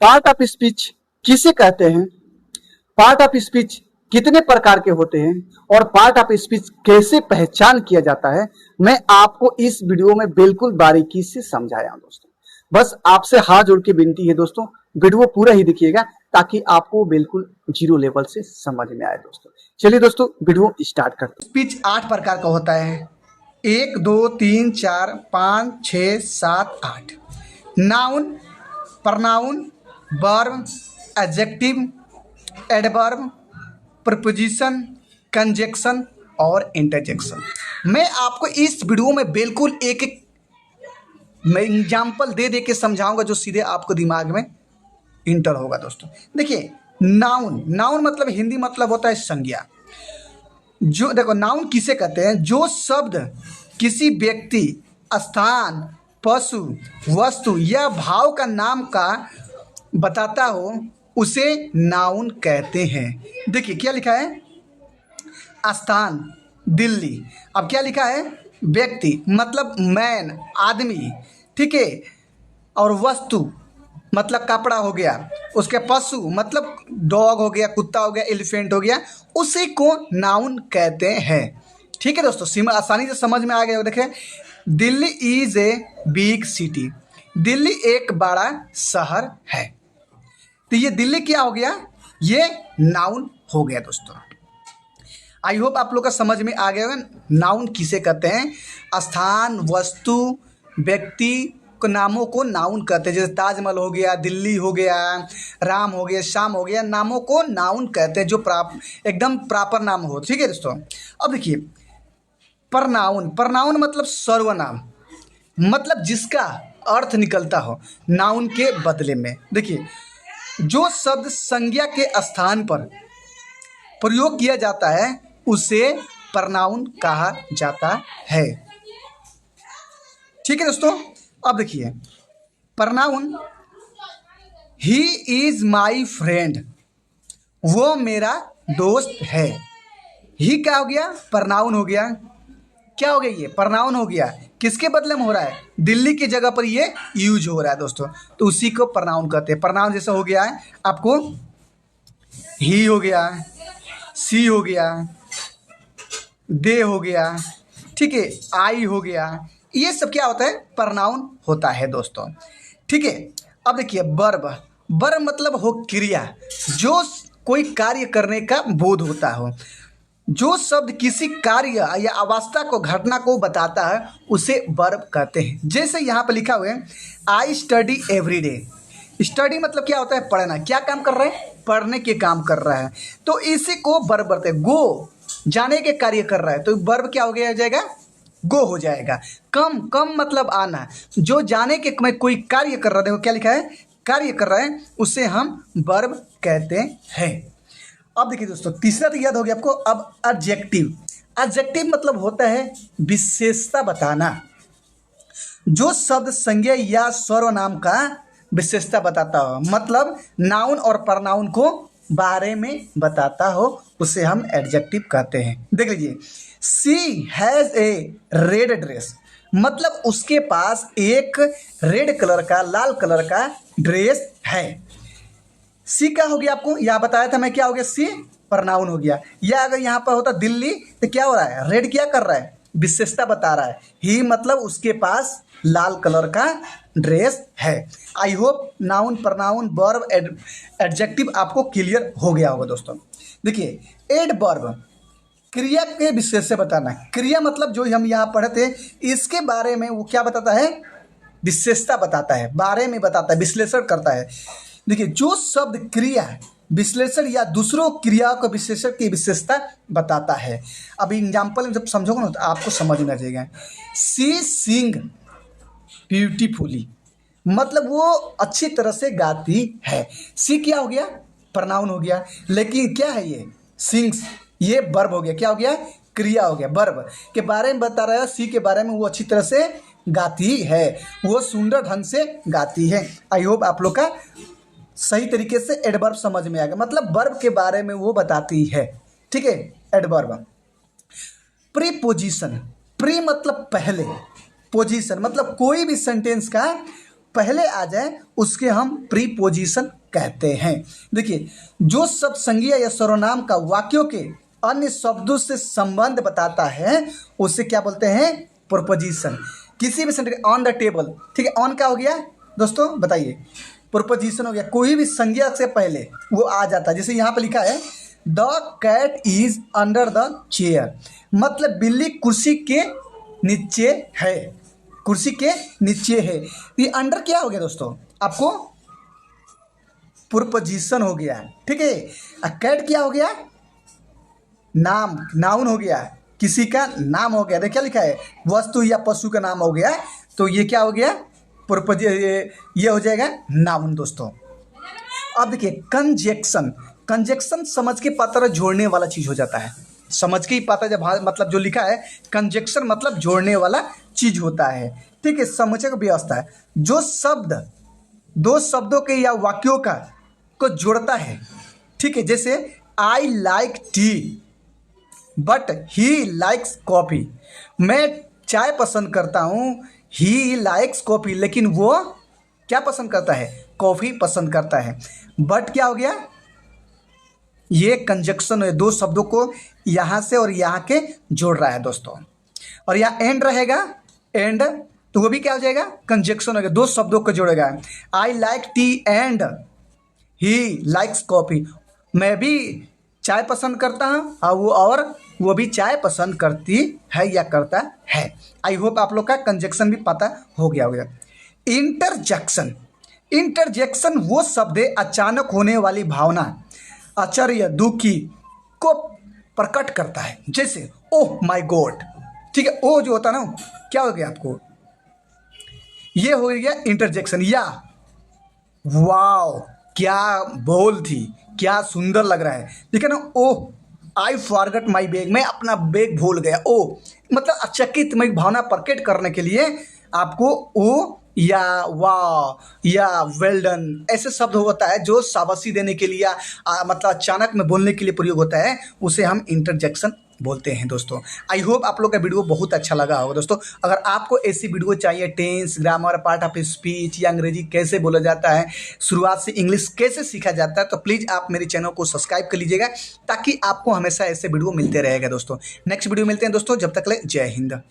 Part of speech किसे कहते हैं, पार्ट ऑफ स्पीच कितने प्रकार के होते हैं और पार्ट ऑफ स्पीच कैसे पहचान किया जाता है, मैं आपको इस वीडियो में बिल्कुल बारीकी से समझाया हूं दोस्तों। बस आपसे हाथ जोड़ के विनती है दोस्तों, वीडियो पूरा ही देखिएगा ताकि आपको बिल्कुल जीरो लेवल से समझ में आए दोस्तों। चलिए दोस्तों वीडियो स्टार्ट करते हैं। स्पीच 8 प्रकार का होता है। 1 2 3 4 5 6 7 8। Noun, pronoun, verb, adjective, adverb, preposition, conjunction और इंटरजेक्शन। मैं आपको इस वीडियो में बिल्कुल एक एक मैं एग्जाम्पल दे दे के समझाऊंगा जो सीधे आपको दिमाग में इंटर होगा दोस्तों। देखिए, नाउन, नाउन मतलब हिंदी मतलब होता है संज्ञा। जो देखो, नाउन किसे कहते हैं? जो शब्द किसी व्यक्ति, स्थान, पशु, वस्तु या भाव का नाम का बताता हो उसे नाउन कहते हैं। देखिए क्या लिखा है, स्थान दिल्ली। अब क्या लिखा है, व्यक्ति मतलब मैन आदमी, ठीक है, और वस्तु मतलब कपड़ा हो गया, उसके पशु मतलब डॉग हो गया, कुत्ता हो गया, एलिफेंट हो गया, उसी को नाउन कहते हैं। ठीक है दोस्तों, आसानी से समझ में आ गया। देखें, Delhi is a big city. Delhi एक बड़ा शहर है। तो ये दिल्ली क्या हो गया, ये नाउन हो गया दोस्तों। आई होप आप लोग का समझ में आ गया होगा नाउन किसे कहते हैं। स्थान, वस्तु, व्यक्ति को नामों को नाउन कहते हैं। जैसे ताजमहल हो गया, दिल्ली हो गया, राम हो गया, श्याम हो गया, नामों को नाउन कहते हैं जो एकदम प्रॉपर नाम हो। ठीक है दोस्तों। अब देखिए, प्रनाउन, प्रनाउन मतलब सर्वनाम, मतलब जिसका अर्थ निकलता हो नाउन के बदले में। देखिए, जो शब्द संज्ञा के स्थान पर प्रयोग किया जाता है उसे प्रनाउन कहा जाता है। ठीक है दोस्तों। अब देखिए, pronoun, he is my friend, वो मेरा दोस्त है। ही क्या हो गया, प्रनाउन हो गया। क्या हो गया, ये प्रनाउन हो गया। किसके बदले में हो रहा है, दिल्ली की जगह पर ये यूज हो रहा है दोस्तों, तो उसी को प्रनाउन कहते हैं। प्रनाउन जैसे हो गया है आपको, ही हो गया, सी हो गया, दे हो गया, ठीक है, आई हो गया, ये सब क्या होता है, प्रनाउन होता है दोस्तों। ठीक है। अब देखिए, वर्ब, वर्ब मतलब हो क्रिया, जो कोई कार्य करने का बोध होता हो। जो शब्द किसी कार्य या अवस्था को, घटना को बताता है उसे वर्ब कहते हैं। जैसे यहाँ पर लिखा हुआ है, I study every day. Study मतलब क्या होता है, पढ़ना। क्या काम कर रहा है, पढ़ने के काम कर रहा है, तो इसी को वर्ब बोलते हैं। गो, जाने के कार्य कर रहा है, तो वर्ब क्या हो गया, जाएगा गो हो जाएगा। कम, कम मतलब आना। जो जाने के में कोई कार्य कर रहा है, देखो क्या लिखा है, कार्य कर रहा है, उसे हम वर्ब कहते हैं। अब देखिए दोस्तों, तीसरा तो याद हो गया आपको। अब एडजेक्टिव, एडजेक्टिव मतलब होता है विशेषता बताना। जो शब्द संज्ञा या सर्वनाम का विशेषता बताता हो, मतलब नाउन और प्रनाउन को बारे में बताता हो, उसे हम एडजेक्टिव कहते हैं। देख लीजिए, सी हैज़ ए रेड ड्रेस, मतलब उसके पास एक रेड कलर का, लाल कलर का ड्रेस है। सी क्या हो गया, आपको यहाँ बताया था मैं, क्या हो गया, सी प्रनाउन हो गया। या अगर यहाँ पर होता दिल्ली, तो क्या हो रहा है, रेड क्या कर रहा है, विशेषता बता रहा है। ही मतलब उसके पास लाल कलर का ड्रेस है। I hope noun, pronoun, verb, adjective आपको क्लियर हो गया होगा दोस्तों। देखिए, एडवर्ब, क्रिया के विशेष से बताना। क्रिया मतलब जो हम यहाँ पढ़े थे, इसके बारे में वो क्या बताता है, विशेषता बताता है, बारे में बताता है, विश्लेषण करता है। देखिए, जो शब्द क्रिया, विश्लेषण या दूसरों क्रियाओं को विशेषण की विशेषता बताता है। अभी एग्जाम्पल जब समझोगे ना तो आपको समझ में आ जाएगा। सी सिंग ब्यूटीफुली, मतलब वो अच्छी तरह से गाती है। सी क्या हो गया, प्रनाउन हो गया, लेकिन क्या है ये, सिंग्स, ये वर्ब हो गया। क्या हो गया, क्रिया हो गया। वर्ब के बारे में बता रहा है, सी के बारे में वो अच्छी तरह से गाती है, वो सुंदर ढंग से गाती है। आई होप आप लोग का सही तरीके से एडवर्ब समझ में आ गया, मतलब वर्ब के बारे में वो बताती है। ठीक है, एडवर्ब। प्रीपोजिशन, प्री मतलब पहले, पोजीशन मतलब कोई भी सेंटेंस का पहले आ जाए उसके हम प्रीपोजिशन कहते हैं। देखिए, जो शब्द संज्ञा या सर्वनाम का वाक्यों के अन्य शब्दों से संबंध बताता है उसे क्या बोलते हैं? प्रीपोजिशन। किसी भी सेंटेंस, ऑन द टेबल, ठीक है, ऑन क्या हो गया दोस्तों बताइए? प्रीपोजिशन हो गया। कोई भी संज्ञा से पहले वो आ जाता है। जैसे यहाँ पे लिखा है the cat is under the chair, मतलब बिल्ली कुर्सी के नीचे है, कुर्सी के नीचे है। ये अंडर क्या हो गया दोस्तों? आपको प्रीपोजिशन हो गया, ठीक है। कैट क्या हो गया? नाम, नाउन हो गया, किसी का नाम हो गया। देखिए क्या लिखा है? वस्तु या पशु का नाम हो गया, तो ये क्या हो गया? ये हो जाएगा नाउन दोस्तों। अब देखिए कंजक्शन, कंजक्शन समझ के पात्र जोड़ने वाला चीज हो जाता है। समझ के ही पाता जब मतलब जो लिखा है कंजक्शन मतलब जोड़ने वाला चीज होता है, ठीक है। समुच्चय की व्यवस्था है, जो शब्द दो शब्दों के या वाक्यों का को जोड़ता है, ठीक है। जैसे I like T but he likes coffee, मैं चाय पसंद करता हूँ, ही लाइक्स कॉफ़ी, लेकिन वो क्या पसंद करता है? कॉफ़ी पसंद करता है। बट क्या हो गया? ये कंजक्शन है, दो शब्दों को यहाँ से और यहाँ के जोड़ रहा है दोस्तों। और यहाँ एंड रहेगा, एंड, तो वो भी क्या हो जाएगा? कंजक्शन हो गया, दो शब्दों को जोड़ेगा। I like T and he likes coffee, मैं भी चाय पसंद करता हूँ और वो भी चाय पसंद करती है या करता है। आई होप आप लोग का कंजक्शन भी पता हो गया होगा। इंटरजेक्शन, इंटरजेक्शन वो शब्द है अचानक होने वाली भावना, आश्चर्य, दुखी को प्रकट करता है। जैसे ओह माय गॉड, ठीक है, ओ जो होता है ना, क्या हो गया आपको? ये हो गया इंटरजेक्शन। या वाओ क्या बोल थी, क्या सुंदर लग रहा है, ठीक है ना। ओह आई फॉरगॉट माई बैग, मैं अपना बैग भूल गया। ओ मतलब अचकित में भावना प्रकट करने के लिए आपको ओ या वाह या वेल डन ऐसे शब्द होता है जो शाबाशी देने के लिए मतलब अचानक में बोलने के लिए प्रयोग होता है, उसे हम इंटरजेक्शन बोलते हैं दोस्तों। आई होप आप लोग का वीडियो बहुत अच्छा लगा होगा दोस्तों। अगर आपको ऐसी वीडियो चाहिए, tense, grammar, part of speech या अंग्रेजी कैसे बोला जाता है, शुरुआत से इंग्लिश कैसे सीखा जाता है, तो प्लीज़ आप मेरे चैनल को सब्सक्राइब कर लीजिएगा ताकि आपको हमेशा ऐसे वीडियो मिलते रहेगा दोस्तों। नेक्स्ट वीडियो मिलते हैं दोस्तों, जब तक ले जय हिंद।